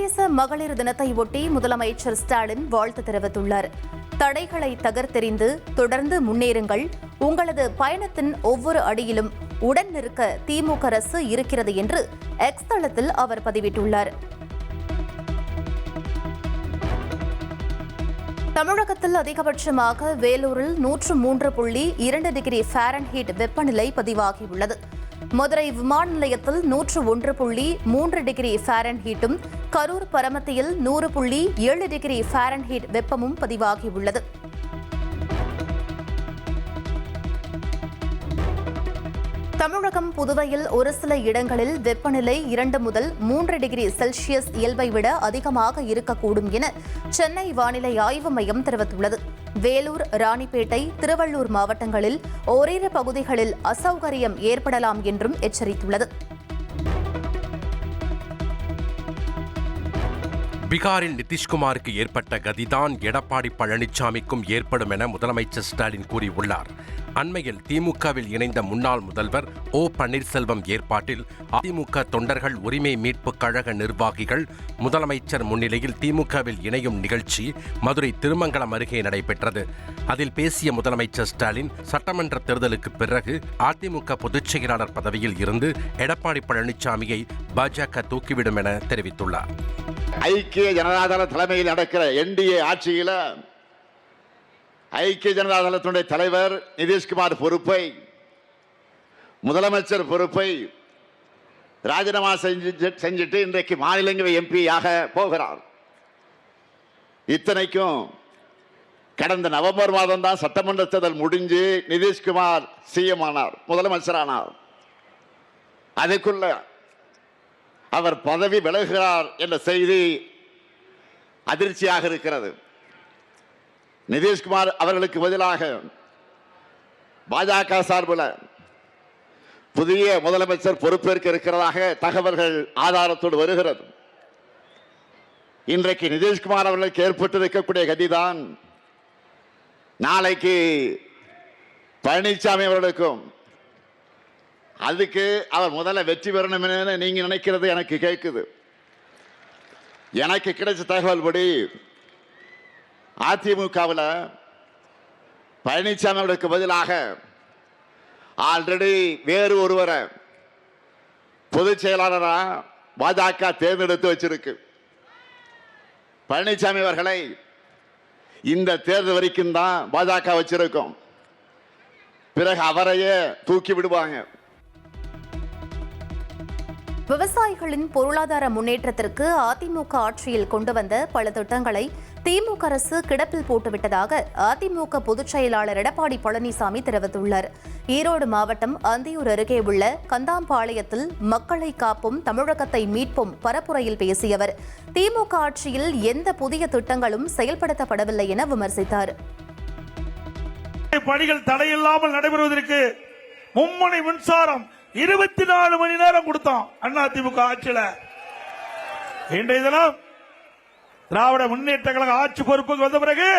சர்வதேச மகளிர் தினத்தை ஒட்டி முதலமைச்சர் ஸ்டாலின் வாழ்த்து தெரிவித்துள்ளார். தடைகளை தகர்த்தெறிந்து தொடர்ந்து முன்னேறுங்கள், உங்களது பயணத்தின் ஒவ்வொரு அடியிலும் உடன் நிற்க திமுக அரசு இருக்கிறது என்று எக்ஸ் தளத்தில் அவர் பதிவிட்டுள்ளார். தமிழகத்தில் அதிகபட்சமாக வேலூரில் 103.2 டிகிரி ஃபாரன்ஹீட் வெப்பநிலை பதிவாகியுள்ளது. மதுரை விமான நிலையத்தில் 101.3 டிகிரி ஃபாரன்ஹீட்டும், கரூர் பரமத்தியில் 100.7 டிகிரி ஃபாரன்ஹீட் வெப்பமும் பதிவாகியுள்ளது. தமிழகம், புதுவையில் ஒரு சில இடங்களில் வெப்பநிலை 2 முதல் 3 டிகிரி செல்சியஸ் இயல்பை விட அதிகமாக இருக்கக்கூடும் என சென்னை வானிலை ஆய்வு மையம் தெரிவித்துள்ளது. வேலூர், ராணிப்பேட்டை, திருவள்ளூர் மாவட்டங்களில் ஓரிரு பகுதிகளில் அசௌகரியம் ஏற்படலாம் என்றும் எச்சரித்துள்ளது. பீகாரில் நிதிஷ்குமாருக்கு ஏற்பட்ட கதிதான் எடப்பாடி பழனிசாமிக்கும் ஏற்படும் என முதலமைச்சர் ஸ்டாலின் கூறியுள்ளார். அண்மையில் திமுகவில் இணைந்த முன்னாள் முதல்வர் ஓ பன்னீர்செல்வம் ஏற்பாட்டில் அதிமுக தொண்டர்கள் உரிமை மீட்புக் கழக நிர்வாகிகள் முதலமைச்சர் முன்னிலையில் திமுகவில் இணையும் நிகழ்ச்சி மதுரை திருமங்கலம் அருகே நடைபெற்றது. அதில் பேசிய முதலமைச்சர் ஸ்டாலின், சட்டமன்ற தேர்தலுக்கு பிறகு அதிமுக பொதுச் செயலாளர் பதவியில் இருந்து எடப்பாடி பழனிசாமியை பாஜக தூக்கிவிடும் என தெரிவித்துள்ளார். ஐக்கிய ஜனதாதள தலைமையில் நடக்கிற என்டிஏ ஆட்சியில் ஐக்கிய ஜனதாதளத்துடைய தலைவர் நிதிஷ்குமார் பொறுப்பை, முதலமைச்சர் பொறுப்பை ராஜினாமா செஞ்சுட்டு இன்றைக்கு மாநிலங்களவை எம்பியாக போகிறார். இத்தனைக்கும் கடந்த நவம்பர் மாதம் தான் சட்டமன்ற தேர்தல் முடிஞ்சு நிதிஷ்குமார் சிஎம் ஆனார், முதலமைச்சரானார். அதுக்குள்ள அவர் பதவி விலகுகிறார் என்ற செய்தி அதிர்ச்சியாக இருக்கிறது. நிதிஷ்குமார் அவர்களுக்கு பதிலாக பாஜக சார்பில் புதிய முதலமைச்சர் பொறுப்பேற்க இருக்கிறதாக தகவல்கள் ஆதாரத்தோடு வருகிறது. இன்றைக்கு நிதிஷ்குமார் அவர்களுக்கு ஏற்பட்டிருக்கக்கூடிய கதிதான் நாளைக்கு பழனிசாமி அவர்களுக்கும். அதுக்கு அவர் முதல்ல வெற்றி பெறணும் என நீங்க நினைக்கிறது எனக்கு கேட்குது. எனக்கு கிடைச்ச தகவல் படி அதிமுகவில் பழனிசாமி அவர்களுக்கு பதிலாக ஆல்ரெடி வேறு ஒருவரை பொதுச் செயலாளராக பாஜக தேர்ந்தெடுத்து வச்சிருக்கு. பழனிசாமி அவர்களை இந்த தேர்தல் வரைக்கும் தான் பாஜக வச்சிருக்கும், பிறகு அவரையே தூக்கி விடுவாங்க. விவசாயிகளின் பொருளாதார முன்னேற்றத்திற்கு அதிமுக ஆட்சியில் கொண்டு வந்த பல திட்டங்களை திமுக அரசு கிடப்பில் போட்டுவிட்டதாக அதிமுக பொதுச் செயலாளர் எடப்பாடி பழனிசாமி தெரிவித்துள்ளார். ஈரோடு மாவட்டம் அந்தியூர் அருகே உள்ள கந்தாம்பாளையத்தில் மக்களை காப்போம், தமிழகத்தை மீட்போம் பரப்புரையில் பேசிய அவர், திமுக ஆட்சியில் எந்த புதிய திட்டங்களும் செயல்படுத்தப்படவில்லை என விமர்சித்தார். பணிகள் தடையில்லாமல் நடைபெறுவதற்கு மும்முனை மின்சாரம் 24 மணி நேரம் கொடுத்தோம் அதிமுக ஆட்சியில. இன்றைய தினம் திராவிட முன்னேற்ற கழக ஆட்சி பொறுப்புக்கு வந்த பிறகு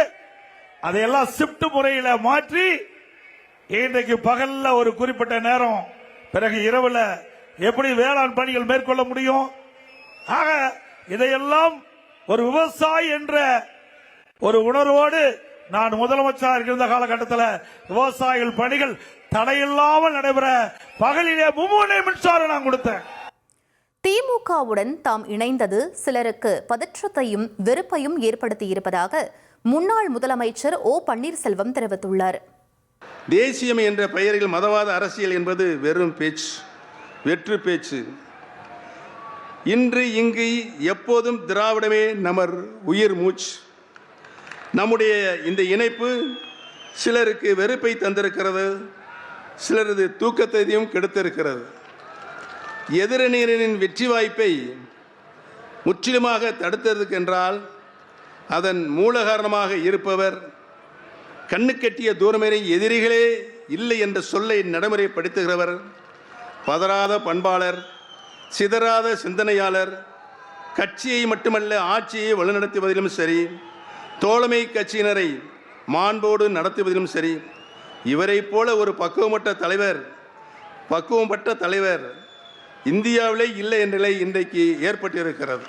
அதையெல்லாம் ஷிப்ட் முறையில் மாற்றி இன்றைக்கு பகல்ல ஒரு குறிப்பிட்ட நேரம், பிறகு இரவுல எப்படி வேளாண் பணிகள் மேற்கொள்ள முடியும். ஆக இதையெல்லாம் ஒரு விவசாயி என்ற ஒரு உணர்வோடு நான் முதலமைச்சராக இருந்த காலகட்டத்தில் விவசாயிகள் பணிகள் தடையில்லாமல் நடைபெற பகலிலே மும்முனை மின்சாரம் நான் கொடுத்தேன். திமுகவுடன் தாம் இணைந்தது சிலருக்கு பதற்றத்தையும் வெறுப்பையும் ஏற்படுத்தியிருப்பதாக முன்னாள் முதலமைச்சர் ஓ பன்னீர்செல்வம் தெரிவித்துள்ளார். தேசியம் என்ற பெயரில் மதவாத அரசியல் என்பது வெறும் பேச்சு, வெற்று பேச்சு. இன்று இங்கு எப்போதும் திராவிடமே நமர் உயிர் மூச்சு. நம்முடைய இந்த இணைப்பு சிலருக்கு வெறுப்பை தந்திருக்கிறது, சிலரது தூக்கத்தையும் கெடுத்திருக்கிறது. எதிரணியினரின் வெற்றி வாய்ப்பை முற்றிலுமாக தடுத்ததற்கென்றால் அதன் மூல காரணமாக இருப்பவர் கண்ணுக்கெட்டிய தூரமேறி எதிரிகளே இல்லை என்ற சொல்லை நடைமுறைப்படுத்துகிறவர், பதறாத பண்பாளர், சிதறாத சிந்தனையாளர், கட்சியை மட்டுமல்ல ஆட்சியை வழிநடத்துவதிலும் சரி, தோழமை கட்சியினரை மாண்போடு நடத்துவதிலும் சரி, இவரை போல ஒரு பக்குவப்பட்ட தலைவர் இந்தியாவிலே இல்லை என்ற நிலை இன்றைக்கு ஏற்பட்டிருக்கிறது.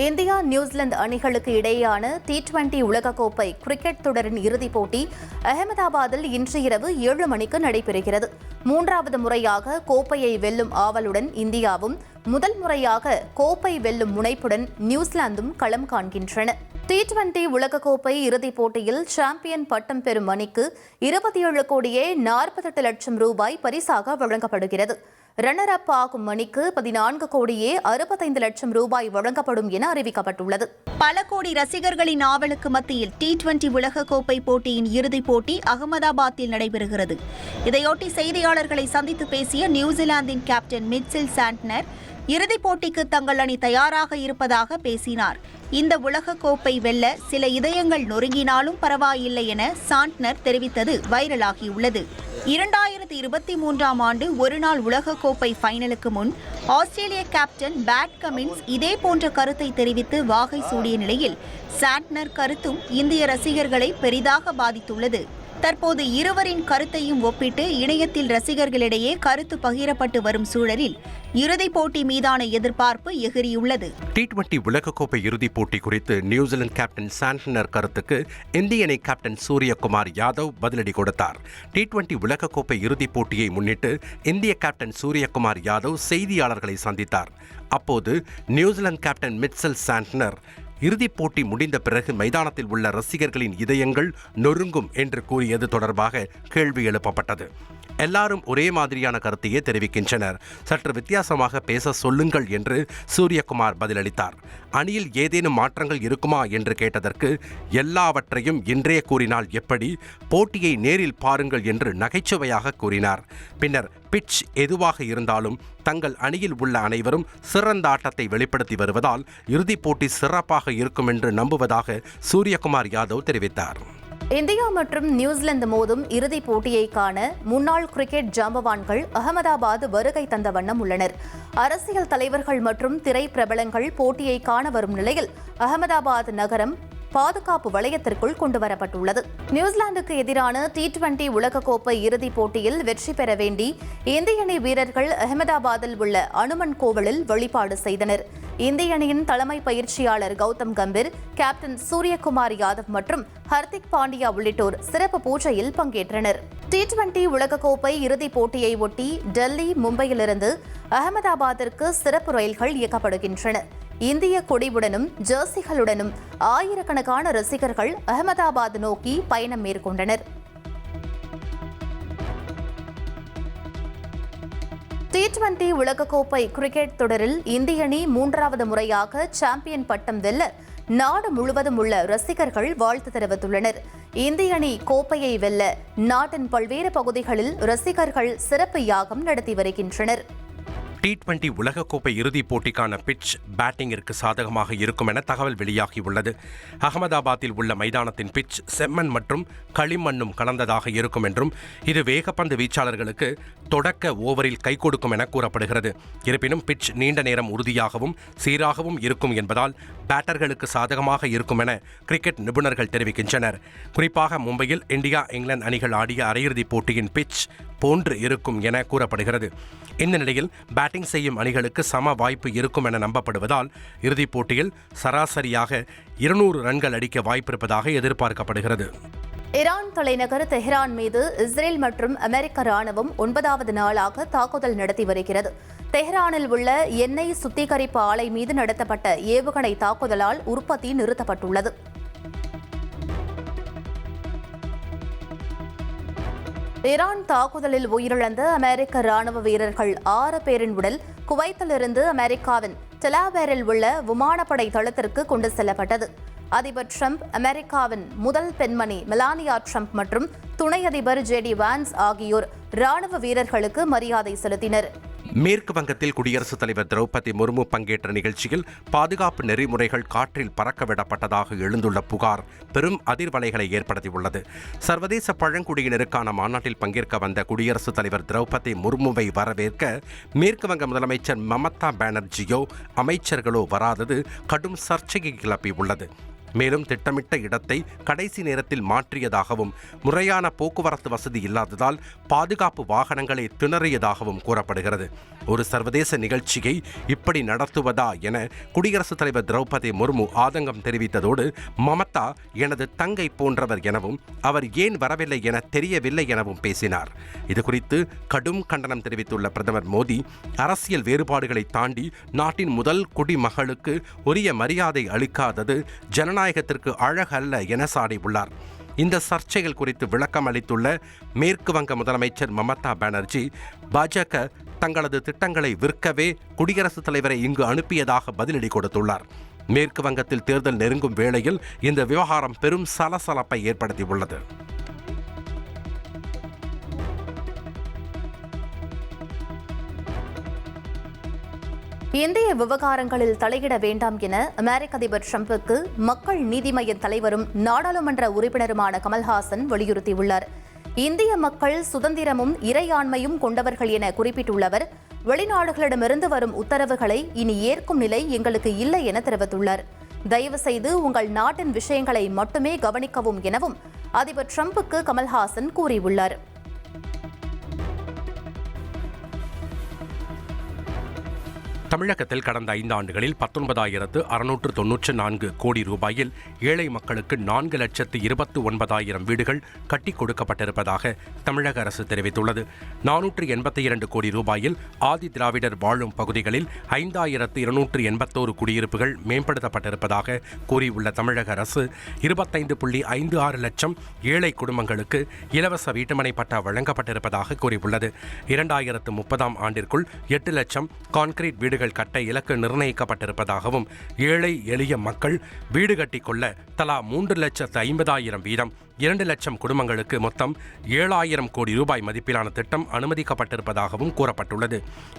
இந்தியா நியூசிலாந்து அணிகளுக்கு இடையேயான T20 உலகக்கோப்பை கிரிக்கெட் தொடரின் இறுதிப் போட்டி அகமதாபாத்தில் இன்று இரவு 7 மணிக்கு நடைபெறுகிறது. 3வது முறையாக கோப்பையை வெல்லும் ஆவலுடன் இந்தியாவும், முதல் முறையாக கோப்பை வெல்லும் முனைப்புடன் நியூசிலாந்தும் களம் காண்கின்றன. T20 உலகக்கோப்பை இறுதிப் போட்டியில் சாம்பியன் பட்டம் பெறும் அணிக்கு 27 கோடியே 48 லட்சம் ரூபாய் பரிசாக வழங்கப்படுகிறது. ரன்னர் அப் ஆகும் அணிக்கு 14 கோடியே 65 லட்சம் ரூபாய் வழங்கப்படும் என அறிவிக்கப்பட்டுள்ளது. பல கோடி ரசிகர்களின் ஆவலுக்கு மத்தியில் T20 உலகக்கோப்பை போட்டியின் இறுதிப் போட்டி அகமதாபாத்தில் நடைபெறுகிறது. இதையொட்டி செய்தியாளர்களை சந்தித்து பேசிய நியூசிலாந்தின் கேப்டன் மிட்செல் சாண்ட்னர் இறுதிப் போட்டிக்கு தங்கள் அணி தயாராக இருப்பதாக பேசினார். இந்த உலகக்கோப்பை வெல்ல சில இதயங்கள் நொறுங்கினாலும் பரவாயில்லை என சாண்ட்னர் தெரிவித்தது வைரலாகியுள்ளது. 2023ஆம் ஆண்டு ஒருநாள் உலகக்கோப்பை ஃபைனலுக்கு முன் ஆஸ்திரேலிய கேப்டன் பேட் கமின்ஸ் இதே போன்ற கருத்தை தெரிவித்து வாகை சூடிய நிலையில் சாண்ட்னர் கருத்தும் இந்திய ரசிகர்களை பெரிதாக பாதித்துள்ளது. தற்போது இருவரின் கருத்தையும் ஒப்பிட்டு இணையத்தில் ரசிகர்களிடையே கருத்து பகிரப்பட்டு வரும் சூழலில் இறுதிப் போட்டி மீதான எதிர்பார்ப்பு எகிரியுள்ளது. T20 உலகக்கோப்பை இறுதிப் போட்டி குறித்து நியூசிலாந்து கேப்டன் சாண்ட்னர் கருத்துக்கு இந்திய அணி கேப்டன் சூரியகுமார் யாதவ் பதிலடி கொடுத்தார். T20 உலகக்கோப்பை இறுதிப் போட்டியை முன்னிட்டு இந்திய கேப்டன் சூரியகுமார் யாதவ் செய்தியாளர்களை சந்தித்தார். அப்போது நியூசிலாந்து கேப்டன் மிட்செல் சாண்ட்னர் இறுதிப் போட்டி முடிந்த பிறகு மைதானத்தில் உள்ள ரசிகர்களின் இதயங்கள் நொறுங்கும் என்று கூறியது தொடர்பாக கேள்வி எழுப்பப்பட்டது. எல்லாரும் ஒரே மாதிரியான கருத்தையே தெரிவிக்கின்றனர், சற்று வித்தியாசமாக பேச சொல்லுங்கள் என்று சூரியகுமார் பதிலளித்தார். அணியில் ஏதேனும் மாற்றங்கள் இருக்குமா என்று கேட்டதற்கு எல்லாவற்றையும் இன்றே கூறினால் எப்படி, போட்டியை நேரில் பாருங்கள் என்று நகைச்சுவையாக கூறினார். பின்னர் பிட்ச் எதுவாக இருந்தாலும் தங்கள் அணியில் உள்ள அனைவரும் சிறந்த ஆட்டத்தை வெளிப்படுத்தி வருவதால் இறுதிப் போட்டி சிறப்பாக இருக்கும் என்று நம்புவதாக சூரியகுமார் யாதவ் தெரிவித்தார். இந்தியா மற்றும் நியூசிலாந்து மோதும் இறுதிப் போட்டியை காண முன்னாள் கிரிக்கெட் ஜாம்பவான்கள் அகமதாபாத் வருகை தந்த வண்ணம் உள்ளனர். அரசியல் தலைவர்கள் மற்றும் திரைப்பிரபலங்கள் போட்டியை காண வரும் நிலையில் அகமதாபாத் நகரம் பாதுகாப்பு வளையத்திற்குள் கொண்டுவரப்பட்டுள்ளது. நியூசிலாந்துக்கு எதிரான T20 உலகக்கோப்பை இறுதிப் போட்டியில் வெற்றி பெற வேண்டி இந்திய அணி வீரர்கள் அகமதாபாத்தில் உள்ள அனுமன் கோவிலில் வழிபாடு செய்தனர். இந்திய அணியின் தலைமை பயிற்சியாளர் கௌதம் கம்பீர், கேப்டன் சூரியகுமார் யாதவ் மற்றும் ஹர்திக் பாண்டியா உள்ளிட்டோர் சிறப்பு பூஜையில் பங்கேற்றனர். T20 உலகக்கோப்பை இறுதிப் போட்டியை ஒட்டி டெல்லி, மும்பையிலிருந்து அகமதாபாத்திற்கு சிறப்பு ரயில்கள் இயக்கப்படுகின்றன. இந்திய கொடியுடனும் ஜெர்சிகளுடனும் ஆயிரக்கணக்கான ரசிகர்கள் அகமதாபாத் நோக்கி பயணம் மேற்கொண்டனர். T20 உலகக்கோப்பை கிரிக்கெட் தொடரில் இந்திய அணி 3வது முறையாக சாம்பியன் பட்டம் வெல்ல நாடு முழுவதும் உள்ள ரசிகர்கள் வாழ்த்து தெரிவித்துள்ளனர். இந்திய அணி கோப்பையை வெல்ல நாட்டின் பல்வேறு பகுதிகளில் ரசிகர்கள் சிறப்பு யாகம் நடத்தி வருகின்றனர். T20 உலகக்கோப்பை இறுதிப் போட்டிக்கான பிட்ச் பேட்டிங்கிற்கு சாதகமாக இருக்கும் என தகவல் வெளியாகியுள்ளது. அகமதாபாத்தில் உள்ள மைதானத்தின் பிட்ச் செம்மண் மற்றும் களிமண்ணும் கலந்ததாக இருக்கும் என்றும் இது வேகப்பந்து வீச்சாளர்களுக்கு தொடக்க ஓவரில் கை கொடுக்கும் என கூறப்படுகிறது. இருப்பினும் பிட்ச் நீண்ட நேரம் உறுதியாகவும் சீராகவும் இருக்கும் என்பதால் பேட்டர்களுக்கு சாதகமாக இருக்கும் என கிரிக்கெட் நிபுணர்கள் தெரிவிக்கின்றனர். குறிப்பாக மும்பையில் இந்தியா, இங்கிலாந்து அணிகள் ஆடிய அரையிறுதிப் போட்டியின் பிட்ச் போன்று இருக்கும் என கூறப்படுகிறது. இந்த நிலையில் பேட்டிங் செய்யும் அணிகளுக்கு சம வாய்ப்பு இருக்கும் என நம்பப்படுவதால் இறுதிப் போட்டியில் சராசரியாக 200 ரன்கள் அடிக்க வாய்ப்பிருப்பதாக எதிர்பார்க்கப்படுகிறது. ஈரான் தலைநகர் தெஹ்ரான் மீது இஸ்ரேல் மற்றும் அமெரிக்க ராணுவம் 9வது நாளாக தாக்குதல் நடத்தி வருகிறது. தெஹ்ரானில் உள்ள எண்ணெய் சுத்திகரிப்பு ஆலை மீது நடத்தப்பட்ட ஏவுகணை தாக்குதலால் உற்பத்தி நிறுத்தப்பட்டுள்ளது. ஈரான் தாக்குதலில் உயிரிழந்த அமெரிக்க ராணுவ வீரர்கள் 6 பேரின் உடல் குவைத்திலிருந்து அமெரிக்காவின் டெலாவேரில் உள்ள விமானப்படை தளத்திற்கு கொண்டு செல்லப்பட்டது. அதிபர் ட்ரம்ப், அமெரிக்காவின் முதல் பெண்மணி மெலானியா ட்ரம்ப் மற்றும் துணை அதிபர் JD வான்ஸ் ஆகியோர் ராணுவ வீரர்களுக்கு மரியாதை செலுத்தினர். மேற்கு வங்கத்தில் குடியரசுத் தலைவர் திரௌபதி முர்மு பங்கேற்ற நிகழ்ச்சியில் பாதுகாப்பு நெறிமுறைகள் காற்றில் பறக்கவிடப்பட்டதாக எழுந்துள்ள புகார் பெரும் அதிர்வலைகளை ஏற்படுத்தியுள்ளது. சர்வதேச பழங்குடியினருக்கான மாநாட்டில் பங்கேற்க வந்த குடியரசுத் தலைவர் திரௌபதி முர்முவை வரவேற்க மேற்கு வங்க முதலமைச்சர் மமதா பானர்ஜியோ அமைச்சர்களோ வராதது கடும் சர்ச்சையை கிளப்பியுள்ளது. மேலும் திட்டமிட்ட இடத்தை கடைசி நேரத்தில் மாற்றியதாகவும் முறையான போக்குவரத்து வசதி இல்லாததால் பாதுகாப்பு வாகனங்களை திணறியதாகவும் கூறப்படுகிறது. ஒரு சர்வதேச நிகழ்ச்சியை இப்படி நடத்துவதா என குடியரசுத் தலைவர் திரௌபதி முர்மு ஆதங்கம் தெரிவித்ததோடு, மமதா எனது தங்கை போன்றவர் எனவும் அவர் ஏன் வரவில்லை என தெரியவில்லை எனவும் பேசினார். இதுகுறித்து கடும் கண்டனம் தெரிவித்துள்ள பிரதமர் மோடி, அரசியல் வேறுபாடுகளை தாண்டி நாட்டின் முதல் குடிமகளுக்கு உரிய மரியாதை அளிக்காதது ஜனநாயகத்திற்கு அழகல்ல என சாடியுள்ளார். இந்த சர்ச்சைகள் குறித்து விளக்கம் அளித்துள்ள மேற்கு வங்க முதலமைச்சர் மமதா பானர்ஜி, பாஜக தங்களது திட்டங்களை விற்கவே குடியரசுத் தலைவரை இங்கு அனுப்பியதாக பதிலடி கொடுத்துள்ளார். மேற்கு வங்கத்தில் தேர்தல் நெருங்கும் வேளையில் இந்த விவகாரம் பெரும் சலசலப்பை ஏற்படுத்தியுள்ளது. இந்திய விவகாரங்களில் தலையிட வேண்டாம் என அமெரிக்க அதிபர் டிரம்புக்கு மக்கள் நீதி மய்ய தலைவரும் நாடாளுமன்ற உறுப்பினருமான கமல்ஹாசன் வலியுறுத்தியுள்ளார். இந்திய மக்கள் சுதந்திரமும் இறையாண்மையும் கொண்டவர்கள் என குறிப்பிட்டுள்ளவர், வெளிநாடுகளிடமிருந்து வரும் உத்தரவுகளை இனி ஏற்கும் நிலை எங்களுக்கு இல்லை என தெரிவித்துள்ளார். தயவு செய்து உங்கள் நாட்டின் விஷயங்களை மட்டுமே கவனிக்கவும் எனவும் அதிபர் டிரம்புக்கு கமல்ஹாசன் கூறியுள்ளார். தமிழகத்தில் கடந்த 5 ஆண்டுகளில் 19,694 கோடி ரூபாயில் ஏழை மக்களுக்கு 4,29,000 வீடுகள் கட்டிக் கொடுக்கப்பட்டிருப்பதாக தமிழக அரசு தெரிவித்துள்ளது. 482 கோடி ரூபாயில் ஆதி திராவிடர் வாழும் பகுதிகளில் 5,281 குடியிருப்புகள் மேம்படுத்தப்பட்டிருப்பதாக கூறியுள்ள தமிழக அரசு 25.56 லட்சம் ஏழை குடும்பங்களுக்கு இலவச வீட்டுமனை பட்டா வழங்கப்பட்டிருப்பதாக கூறியுள்ளது. 2030ஆம் ஆண்டிற்குள் 8 லட்சம் கான்கிரீட் வீடுகள் கட்ட இலக்கு நிர்ணயிக்கப்பட்டிருப்பதாகவும், ஏழை எளிய மக்கள் வீடு கட்டிக்கொள்ள தலா 3,50,000 வீதம் 2 லட்சம் குடும்பங்களுக்கு மொத்தம் 7,000 கோடி ரூபாய் மதிப்பிலான திட்டம் அனுமதிக்கப்பட்டிருப்பதாகவும் கூறப்பட்டுள்ளது.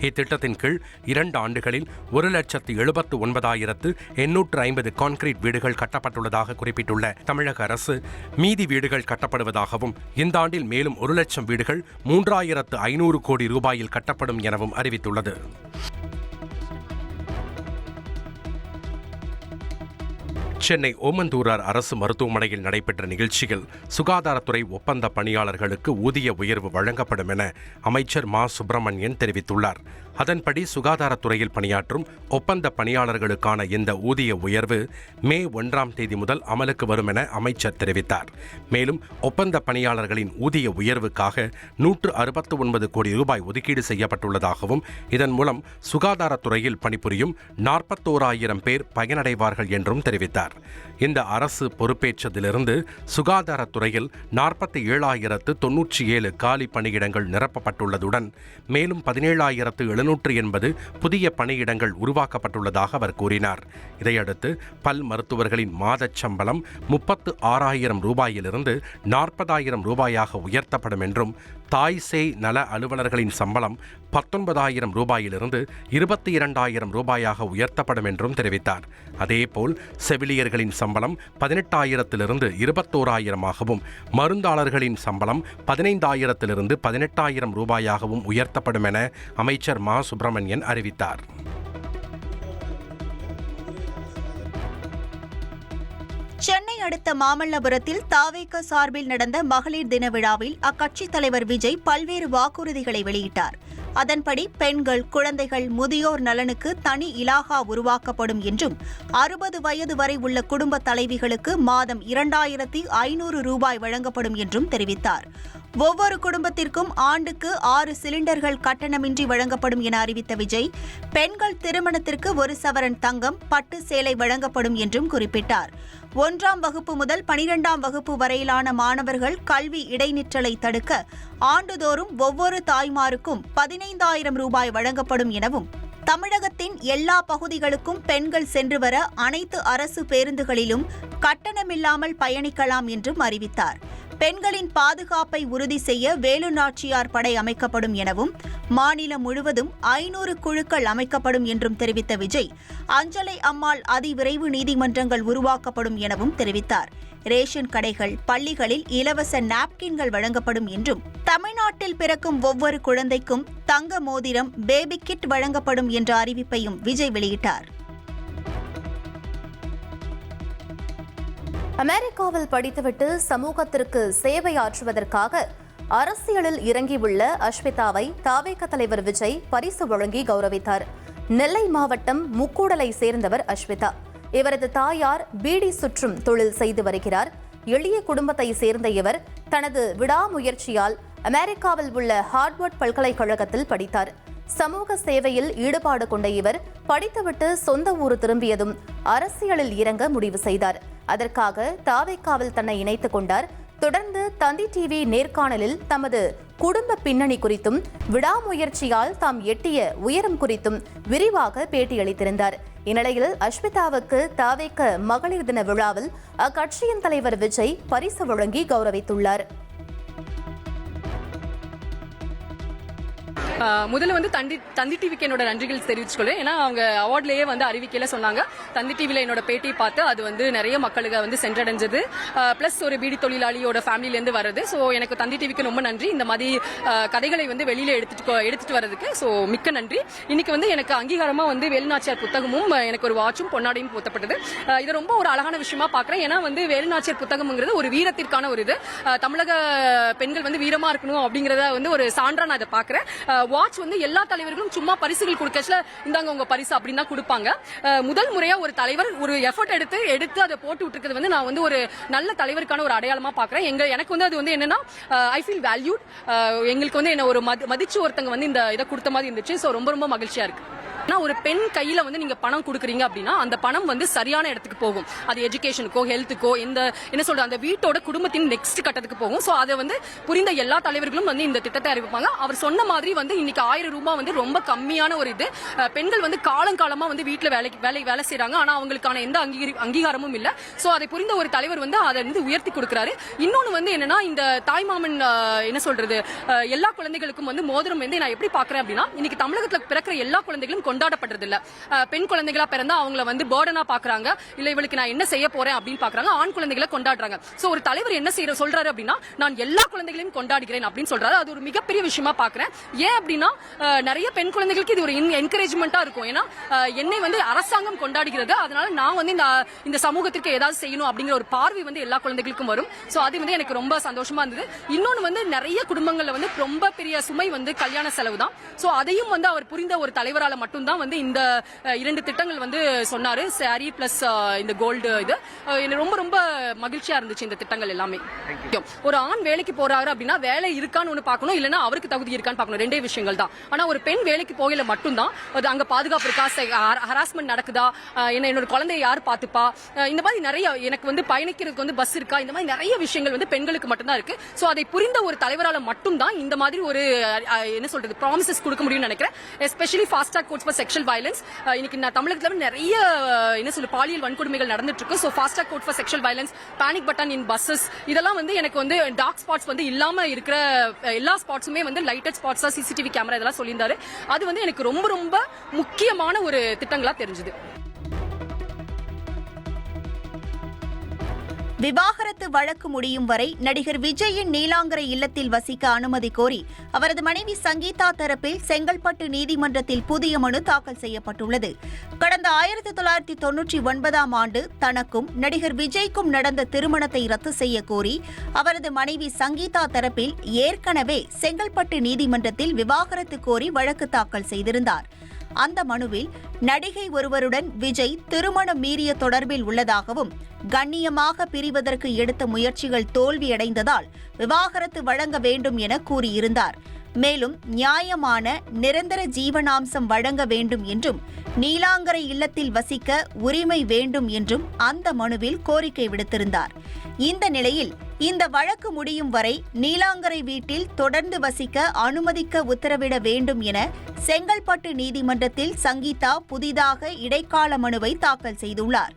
இத்திட்டத்தின் கீழ் 2 ஆண்டுகளில் 1,79,850 கான்கிரீட் வீடுகள் கட்டப்பட்டுள்ளதாக குறிப்பிட்டுள்ள தமிழக அரசு, மீதி வீடுகள் கட்டப்படுவதாகவும், இந்த ஆண்டில் மேலும் 1 லட்சம் வீடுகள் 3,500 கோடி ரூபாயில் கட்டப்படும் எனவும் அறிவித்துள்ளது. சென்னை ஓமந்தூரார் அரசு மருத்துவமனையில் நடைபெற்ற நிகழ்ச்சியில் சுகாதாரத்துறை ஒப்பந்த பணியாளர்களுக்கு ஊதிய உயர்வு வழங்கப்படும் என அமைச்சர் மா சுப்பிரமணியன் தெரிவித்துள்ளார். அதன்படி சுகாதாரத்துறையில் பணியாற்றும் ஒப்பந்த பணியாளர்களுக்கான இந்த ஊதிய உயர்வு மே 1ஆம் தேதி முதல் அமலுக்கு வரும் என அமைச்சர் தெரிவித்தார். மேலும் ஒப்பந்த பணியாளர்களின் ஊதிய உயர்வுக்காக 169 கோடி ரூபாய் ஒதுக்கீடு செய்யப்பட்டுள்ளதாகவும், இதன் மூலம் சுகாதாரத்துறையில் பணிபுரியும் 41,000 பேர் பயனடைவார்கள் என்றும் தெரிவித்தார். இந்த அரசு பொறுப்பேற்றதிலிருந்து சுகாதாரத்துறையில் 47,097 காலி பணியிடங்கள் நிரப்பப்பட்டுள்ளதுடன் மேலும் 17,780 புதிய பணியிடங்கள் உருவாக்கப்பட்டுள்ளதாக அவர் கூறினார். இதையடுத்து பல் மருத்துவர்களின் மாதச் சம்பளம் 36,000 ரூபாயிலிருந்து 40,000 ரூபாயாக உயர்த்தப்படும் என்றும், தாய் சேய் நல அலுவலர்களின் சம்பளம் 19,000 ரூபாயிலிருந்து 22,000 ரூபாயாக உயர்த்தப்படும் என்றும் தெரிவித்தார். அதேபோல் செவிலியர்களின் சம்பளம் 18,000 21,000ஆகவும், மருந்தாளர்களின் சம்பளம் 15,000 18,000 ரூபாயாகவும் உயர்த்தப்படும் என அமைச்சர் மா சுப்பிரமணியன் அறிவித்தார். சென்னை அடுத்த மாமல்லபுரத்தில் தாவேக சார்பில் நடந்த மகளிர் தின விழாவில் அக்கட்சித் தலைவர் விஜய் பல்வேறு வாக்குறுதிகளை வெளியிட்டார். அதன்படி பெண்கள், குழந்தைகள், முதியோர் நலனுக்கு தனி இலாகா உருவாக்கப்படும் என்றும், 60 வயது வரை உள்ள குடும்ப தலைவிகளுக்கு மாதம் 2,500 ரூபாய் வழங்கப்படும் என்றும் தெரிவித்தார். ஒவ்வொரு குடும்பத்திற்கும் ஆண்டுக்கு 6 சிலிண்டர்கள் கட்டணமின்றி வழங்கப்படும் என அறிவித்த விஜய், பெண்கள் திருமணத்திற்கு 1 சவரன் தங்கம், பட்டு சேலை வழங்கப்படும் என்றும் குறிப்பிட்டார். 1ஆம் வகுப்பு முதல் 12ஆம் வகுப்பு வரையிலான மாணவர்கள் கல்வி இடைநிற்றலை தடுக்க ஆண்டுதோறும் ஒவ்வொரு தாய்மாருக்கும் 15,000 ரூபாய் வழங்கப்படும் எனவும், தமிழகத்தின் எல்லா பகுதிகளுக்கும் பெண்கள் சென்று வர அனைத்து அரசு பேருந்துகளிலும் கட்டணமில்லாமல் பயணிக்கலாம் என்றும் அறிவித்தார். பெண்களின் பாதுகாப்பை உறுதி செய்ய வேலு நாச்சியார் படை அமைக்கப்படும் எனவும், மாநிலம் முழுவதும் 500 குழுக்கள் அமைக்கப்படும் என்றும் தெரிவித்த விஜய், அஞ்சலை அம்மாள் அதிவிரைவு நீதிமன்றங்கள் உருவாக்கப்படும் எனவும் தெரிவித்தார். ரேஷன் கடைகள், பள்ளிகளில் இலவச நாப்கின்கள் வழங்கப்படும் என்றும், தமிழ்நாட்டில் பிறக்கும் ஒவ்வொரு குழந்தைக்கும் தங்க மோதிரம், பேபி கிட் வழங்கப்படும் என்ற அறிவிப்பையும் விஜய் வெளியிட்டார். அமெரிக்காவில் படித்துவிட்டு சமூகத்திற்கு சேவையாற்றுவதற்காக அரசியலில் இறங்கியுள்ள அஸ்மிதாவை தவேக தலைவர் விஜய் பரிசு வழங்கி கௌரவித்தார். நெல்லை மாவட்டம் முக்கூடலை சேர்ந்தவர் அஸ்மிதா. இவரது தாயார் பீடி சுற்றும் தொழில் செய்து வருகிறார். எளிய குடும்பத்தை சேர்ந்த இவர் தனது விடாமுயற்சியால் அமெரிக்காவில் உள்ள ஹார்வர்ட் பல்கலைக்கழகத்தில் படித்தார். சமூக சேவையில் ஈடுபாடு கொண்ட இவர் படித்துவிட்டு சொந்த ஊர் திரும்பியதும் அரசியலில் இறங்க முடிவு செய்தார். அதற்காக தவேகாவில் தன்னை இணைத்துக் கொண்டார். தொடர்ந்து தந்தி டிவி நேர்காணலில் தமது குடும்ப பின்னணி குறித்தும் விடாமுயற்சியால் தாம் எட்டிய உயரம் குறித்தும் விரிவாக பேட்டியளித்திருந்தார். இந்நிலையில் அஸ்மிதாவுக்கு தவேக மகளிர் தின விழாவில் அக்கட்சியின் தலைவர் விஜய் பரிசு வழங்கி கௌரவித்துள்ளார். முதல்ல வந்து தந்தி டிவிக்கு என்னோட நன்றிகள் தெரிவிச்சுக்கொள்வேன். ஏன்னா அவங்க அவார்ட்லேயே வந்து அறிவிக்கையில சொன்னாங்க, தந்தி டிவியில் என்னோட பேட்டியை பார்த்து அது வந்து நிறைய மக்களுக்கு வந்து சென்றடைஞ்சது. பிளஸ் ஒரு பீடி தொழிலாளியோட ஃபேமிலியிலேருந்து வருது. ஸோ எனக்கு தந்தி டிவிக்கு ரொம்ப நன்றி. இந்த மாதிரி கதைகளை வந்து வெளியில எடுத்துட்டு வர்றதுக்கு ஸோ மிக்க நன்றி. இன்னைக்கு வந்து எனக்கு அங்கீகாரமா வந்து வேலுநாச்சியார் புத்தகமும் எனக்கு ஒரு வாட்சும் பொன்னாடையும் போத்தப்பட்டது. இது ரொம்ப ஒரு அழகான விஷயமா பார்க்குறேன். ஏன்னா வந்து வேலுநாச்சியார் புத்தகம்ங்கிறது ஒரு வீரத்திற்கான ஒரு இது. தமிழக பெண்கள் வந்து வீரமா இருக்கணும் அப்படிங்கிறத வந்து ஒரு சான்றா நான் இதை பார்க்குறேன். வாட்ச் வந்து எல்லா தலைவர்களும் சும்மா பரிசுகள் கொடுக்கல, இந்தாங்க உங்க பரிசு அப்படின்னு தான் கொடுப்பாங்க. முதல் முறையா ஒரு தலைவர் ஒரு எஃபர்ட் எடுத்து அதை போட்டு விட்டுருக்கிறது வந்து நான் வந்து ஒரு நல்ல தலைவருக்கான ஒரு அடையாளமா பாக்குறேன். எனக்கு வந்து அது வந்து என்னன்னா ஐ ஃபீல் வேல்யூட். எங்களுக்கு வந்து என்ன ஒரு மதிச்சு ஒருத்தங்க வந்து இந்த இதை கொடுத்த மாதிரி இருந்துச்சு. ஸோ ரொம்ப ரொம்ப மகிழ்ச்சியா இருக்கு. ஒரு பெண் கையில வந்து நீங்க பணம் கொடுக்குறீங்க அப்படின்னா அந்த பணம் வந்து சரியான இடத்துக்கு போகும். அது எஜுகேஷனுக்கோ ஹெல்த்துக்கோ என்ன சொல்ற அந்த வீட்டோட குடும்பத்தின் நெக்ஸ்ட் கட்டத்துக்கு போகும். ஸோ அதை வந்து புரிந்த எல்லா தலைவர்களும் வந்து இந்த திட்டத்தை அறிவிப்பாங்க. அவர் சொன்ன மாதிரி வந்து இன்னைக்கு 1000 ரூபாய் வந்து ரொம்ப கம்மியான ஒரு இது. பெண்கள் வந்து காலங்காலமா வந்து வீட்டுல வேலை செய்யறாங்க. ஆனா அவங்களுக்கான எந்த அங்கீகாரமும் இல்ல. ஸோ அதை புரிந்த ஒரு தலைவர் வந்து அதை வந்து உயர்த்தி கொடுக்கிறாரு. இன்னொன்னு வந்து என்னன்னா இந்த தாய்மாமன் என்ன சொல்றது எல்லா குழந்தைகளுக்கும் வந்து மோதிரம் வந்து நான் எப்படி பாக்குறேன் அப்படின்னா இன்னைக்கு தமிழகத்துல பிறக்கிற எல்லா குழந்தைகளும் கொண்டாடப்படுறது இல்ல. பெண் குழந்தைகளா பிறந்தா அவங்கள வந்து பர்டனா பாக்குறாங்க, இல்ல இவளுக்கு நான் என்ன செய்ய போறேன் அப்படின்னு பாக்குறாங்க. ஆண் குழந்தைகளை கொண்டாடுறாங்க. சோ ஒரு தலைவர் என்ன சொல்றாரு அப்படின்னா நான் எல்லா குழந்தைகளையும் கொண்டாடுகிறேன் அப்படின்னு சொல்றாரு. அது ஒரு மிகப்பெரிய விஷயமா பாக்குறேன். ஏன் அப்படின்னா நிறைய பெண் குழந்தைகளுக்கு இது ஒரு என்கரேஜ்மெண்டா இருக்கும். ஏன்னா என்னை வந்து அரசாங்கம் கொண்டாடுகிறது, அதனால நான் வந்து இந்த சமூகத்திற்கு ஏதாவது செய்யணும் அப்படிங்கிற ஒரு பார்வை வந்து எல்லா குழந்தைகளுக்கும் வரும். சோ அது வந்து எனக்கு ரொம்ப சந்தோஷமா இருந்தது. இன்னொன்னு வந்து நிறைய குடும்பங்கள்ல வந்து ரொம்ப பெரிய சுமை வந்து கல்யாண செலவு தான். சோ அதையும் வந்து அவர் புரிந்த ஒரு தலைவரால மட்டும் தான் வந்து இந்த 2 திட்டங்கள் வந்து சொன்னாரு. சாரி பிளஸ் இந்த கோல்டு இது எனக்கு ரொம்ப ரொம்ப மகிழ்ச்சியா இருந்துச்சு. இந்த திட்டங்கள் எல்லாமே ஒரு ஆண் வேலைக்கு போறாரு அப்படின்னா வேலை இருக்கான்னு ஒண்ணு பார்க்கணும், இல்லைன்னா அவருக்கு தகுதி இருக்கான்னு பார்க்கணும். 2 விஷயங்கள் தான். ஆனா ஒரு பெண் வேலைக்கு போகல மட்டும்தான் அது அங்க பாதுகாப்பு இருக்கா, ஹராஸ்மெண்ட் நடக்குதா, என்னோட குழந்தைய யார் பாத்துப்பா, இந்த மாதிரி நிறைய எனக்கு வந்து பயணிக்கிறதுக்கு வந்து பஸ் இருக்கா, இந்த மாதிரி நிறைய விஷயங்கள் வந்து பெண்களுக்கு மட்டும்தான் இருக்கு. சோ அதை புரிந்த ஒரு தலைவரால மட்டும்தான் இந்த மாதிரி ஒரு என்ன சொல்றது ப்ராமிசஸ் கொடுக்க முடியும்னு நினைக்கிறேன். Especially fast track courts for sexual violence. இன்னைக்கு தமிழகத்துல நிறைய என்ன சொல்ல பாலியல் வன்கொடுமைகள் நடந்துட்டு இருக்கு. So fast track court for sexual violence, panic button in buses, இதெல்லாம் வந்து எனக்கு வந்து டார்க் ஸ்பாட்ஸ் வந்து இல்லாம இருக்கிற எல்லா ஸ்பாட்ஸுமே வந்து லைட்டட் ஸ்பாட்ஸா சிசிடிவி கேமரா இதெல்லாம் சொல்லியிருந்தாரு. அது வந்து எனக்கு ரொம்ப ரொம்ப முக்கியமான ஒரு திட்டங்களா தெரிஞ்சது. விவாகரத்து வழக்கு முடியும் வரை நடிகர் விஜயின் நீலாங்கரை இல்லத்தில் வசிக்க அனுமதி கோரி அவரது மனைவி சங்கீதா தரப்பில் செங்கல்பட்டு நீதிமன்றத்தில் புதிய மனு தாக்கல் செய்யப்பட்டுள்ளது. கடந்த 1999ஆம் ஆண்டு தனக்கும் நடிகர் விஜய்க்கும் நடந்த திருமணத்தை ரத்து செய்ய கோரி அவரது மனைவி சங்கீதா தரப்பில் ஏற்கனவே செங்கல்பட்டு நீதிமன்றத்தில் விவாகரத்து கோரி வழக்கு தாக்கல் செய்திருந்தார். அந்த மனுவில் நடிகை ஒருவருடன் விஜய் திருமணம் மீறிய தொடர்பில் உள்ளதாகவும் கண்ணியமாக பிரிவதற்கு எடுத்த முயற்சிகள் தோல்வியடைந்ததால் விவாகரத்து வழங்க வேண்டும் என கூறியிருந்தார். மேலும் நியாயமான நிரந்தர ஜீவனாம்சம் வழங்க வேண்டும் என்றும் நீலாங்கரை இல்லத்தில் வசிக்க உரிமை வேண்டும் என்றும் அந்த மனுவில் கோரிக்கை விடுத்திருந்தார். இந்த நிலையில் இந்த வழக்கு முடியும் வரை நீலாங்கரை வீட்டில் தொடர்ந்து வசிக்க அனுமதிக்க உத்தரவிட வேண்டும் என செங்கல்பட்டு நீதிமன்றத்தில் சங்கீதா புதிதாக இடைக்கால மனுவை தாக்கல் செய்துள்ளார்.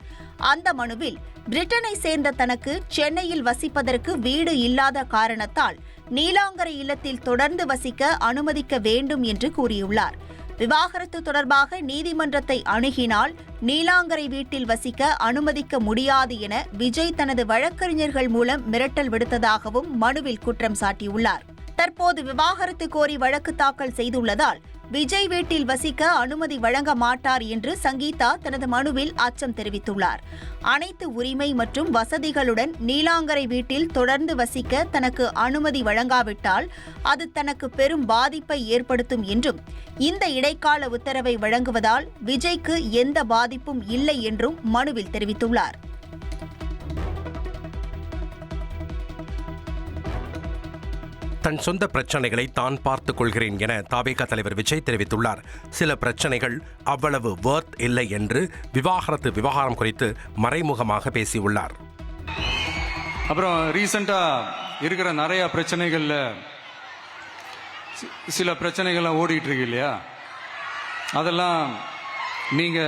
அந்த மனுவில் பிரிட்டனை சேர்ந்த தனக்கு சென்னையில் வசிப்பதற்கு வீடு இல்லாத காரணத்தால் நீலாங்கரை இல்லத்தில் தொடர்ந்து வசிக்க அனுமதிக்க வேண்டும் என்று கூறியுள்ளார். விவாகரத்து தொடர்பாக நீதிமன்றத்தை அணுகினால் நீலாங்கரை வீட்டில் வசிக்க அனுமதிக்க முடியாது என விஜய் தனது வழக்கறிஞர்கள் மூலம் மிரட்டல் விடுத்ததாகவும் மனுவில் குற்றம் சாட்டியுள்ளார். தற்போது விவாகரத்து கோரி வழக்கு தாக்கல் செய்துள்ளதால் விஜய் வீட்டில் வசிக்க அனுமதி வழங்க மாட்டார் என்று சங்கீதா தனது மனுவில் அச்சம் தெரிவித்துள்ளார். அனைத்து உரிமை மற்றும் வசதிகளுடன் நீலாங்கரை வீட்டில் தொடர்ந்து வசிக்க தனக்கு அனுமதி வழங்காவிட்டால் அது தனக்கு பெரும் பாதிப்பை ஏற்படுத்தும் என்றும், இந்த இடைக்கால உத்தரவை வழங்குவதால் விஜய்க்கு எந்த பாதிப்பும் இல்லை என்றும் மனுவில் தெரிவித்துள்ளார். தன் சொந்த பிரச்சனைகளை தான் பார்த்துக் கொள்கிறேன் என தாவேகா தலைவர் விஜய் தெரிவித்துள்ளார். சில பிரச்சனைகள் அவ்வளவு வர்த் இல்லை என்று விவாகரம் குறித்து மறைமுகமாக பேசியுள்ளார். அப்புறம் ரீசெண்டா இருக்கிற நிறைய பிரச்சனைகள்ல சில பிரச்சனைகள்லாம் ஓடிட்டு இருக்கு இல்லையா, அதெல்லாம் நீங்க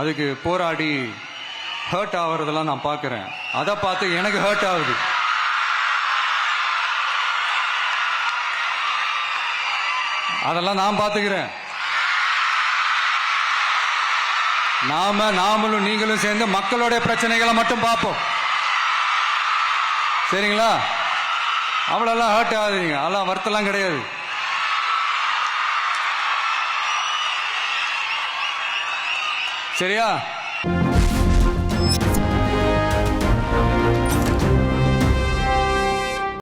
அதுக்கு போராடி ஹர்ட் ஆகிறதெல்லாம் நான் பார்க்குறேன். அதை பார்த்து எனக்கு ஹர்ட் ஆகுது. அதெல்லாம் நான் பார்த்துக்கிறேன். நாமளும் நீங்களும் சேர்ந்து மக்களுடைய பிரச்சனைகளை மட்டும் பார்ப்போம். சரிங்களா? அவ்வளோலாம் ஹர்ட் ஆகுதுங்க, அதெல்லாம் வருத்தலாம் கிடையாது. சரியா?